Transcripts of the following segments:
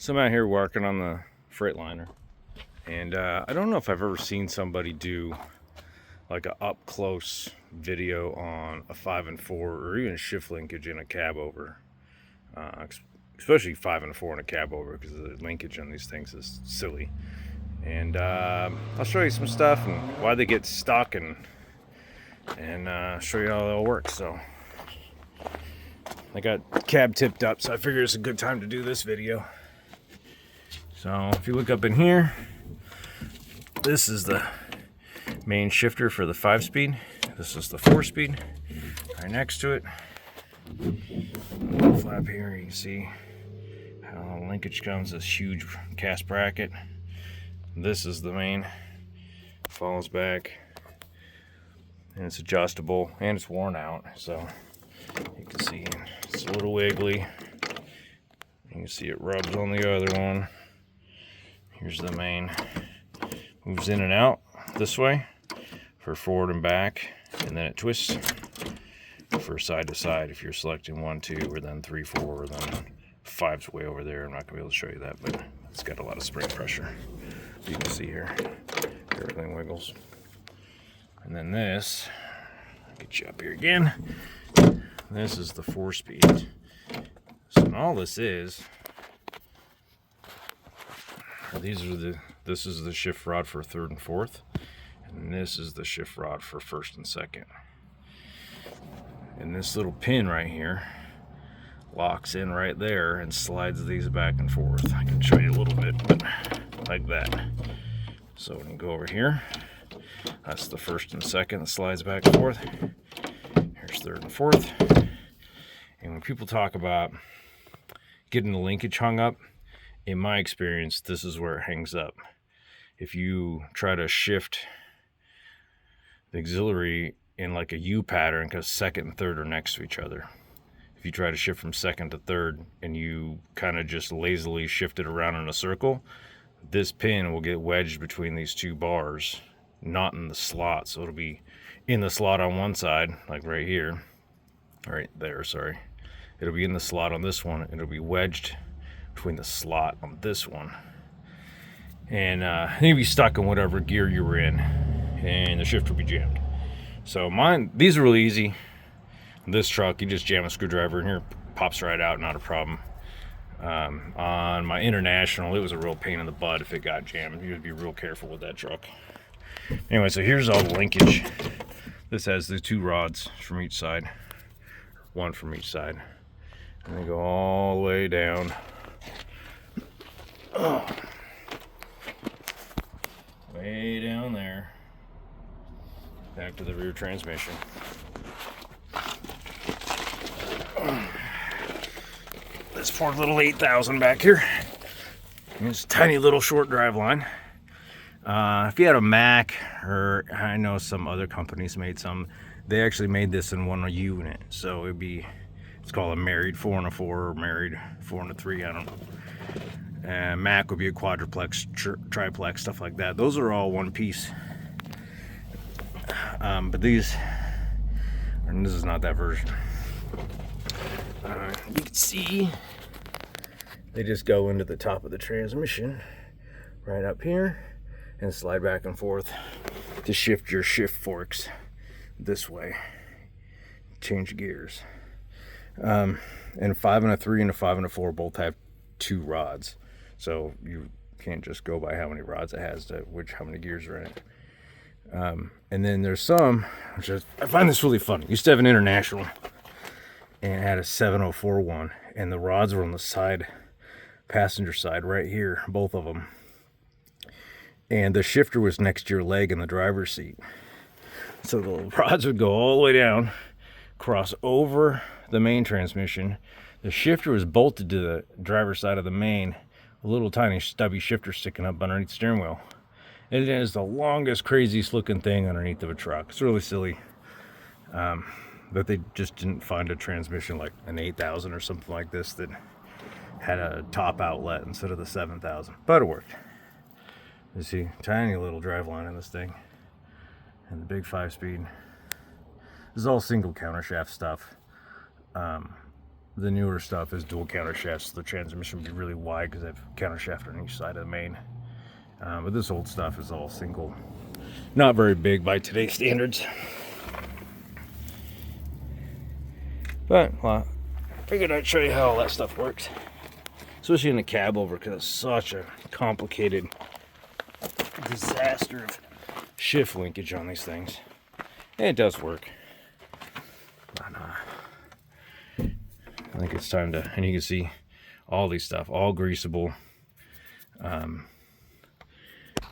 So I'm out here working on the Freightliner, and I don't know if I've ever seen somebody do like a up close video on a 5 and 4 or even shift linkage in a cabover, especially 5 and 4 in a cabover, because the linkage on these things is silly. And I'll show you some stuff and why they get stuck, and show you how it all works. So I got cab tipped up, so I figured it's a good time to do this video. So if you look up in here, this is the main shifter for the 5-speed. This is the 4-speed. Right next to it, flap here, you can see how the linkage comes, this huge cast bracket. This is the main, falls back, and it's adjustable, and it's worn out, so you can see it's a little wiggly. You can see it rubs on the other one. Here's the main, moves in and out this way for forward and back, and then it twists for side to side if you're selecting 1, 2, or then 3, 4, or then 5's way over there. I'm not gonna be able to show you that, but it's got a lot of spring pressure. You can see here, everything wiggles. And then this, I'll get you up here again. This is the 4-speed. So all this is, this is the shift rod for 3rd and 4th, and this is the shift rod for 1st and 2nd. And this little pin right here locks in right there and slides these back and forth. I can show you a little bit, but like that. So when you go over here, that's the 1st and 2nd that slides back and forth. Here's 3rd and 4th. And when people talk about getting the linkage hung up, in my experience, this is where it hangs up. If you try to shift the auxiliary in like a U pattern, because 2nd and 3rd are next to each other. If you try to shift from 2nd to 3rd and you kind of just lazily shift it around in a circle, this pin will get wedged between these two bars, not in the slot. So it'll be in the slot on one side, like right here, right there, sorry. It'll be in the slot on this one, and it'll be wedged between the slot on this one. And you'll be stuck in whatever gear you were in, and the shift will be jammed. So these are really easy. This truck, you just jam a screwdriver in here, pops right out, not a problem. On my International, it was a real pain in the butt if it got jammed. You would be real careful with that truck. Anyway, so here's all the linkage. This has the 2 rods from each side, 1 from each side, and they go all the way down. Way down there, back to the rear transmission. This poor little 8000 back here. It's a tiny little short drive line. If you had a Mac, or I know some other companies made some, they actually made this in one unit. So it's called a married 4 and a 4, or married 4 and a 3, I don't know. And Mac would be a quadruplex, triplex, stuff like that. Those are all one piece. But these, and this is not that version. You can see they just go into the top of the transmission right up here and slide back and forth to shift your shift forks this way, change gears. And 5 and a 3 and a 5 and a 4 both have 2 rods, so you can't just go by how many rods it has to how many gears are in it. And then there's some, which I find this really funny. Used to have an International, and it had a 704 one, and the rods were on the side, passenger side right here, both of them. And the shifter was next to your leg in the driver's seat. So the rods would go all the way down, cross over the main transmission. The shifter was bolted to the driver's side of the main, a little tiny stubby shifter sticking up underneath the steering wheel. It is the longest, craziest looking thing underneath of a truck. It's really silly. But they just didn't find a transmission like an 8000 or something like this that had a top outlet instead of the 7000. But it worked. You see, tiny little drive line in this thing. And the big 5-speed. This is all single countershaft stuff. the newer stuff is dual countershafts, so the transmission would be really wide because they have countershaft on each side of the main. But this old stuff is all single. Not very big by today's standards. But, well, I figured I'd show you how all that stuff works. Especially in the cabover, because it's such a complicated disaster of shift linkage on these things. And it does work. But, I think it's time to, and you can see all these stuff, all greasable.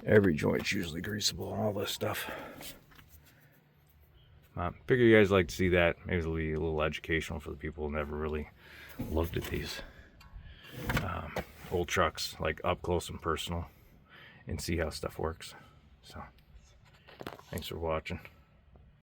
Every joint's usually greasable, all this stuff. Figure you guys like to see that. Maybe it'll be a little educational for the people who never really looked at these old trucks, like up close and personal, and see how stuff works. So, thanks for watching.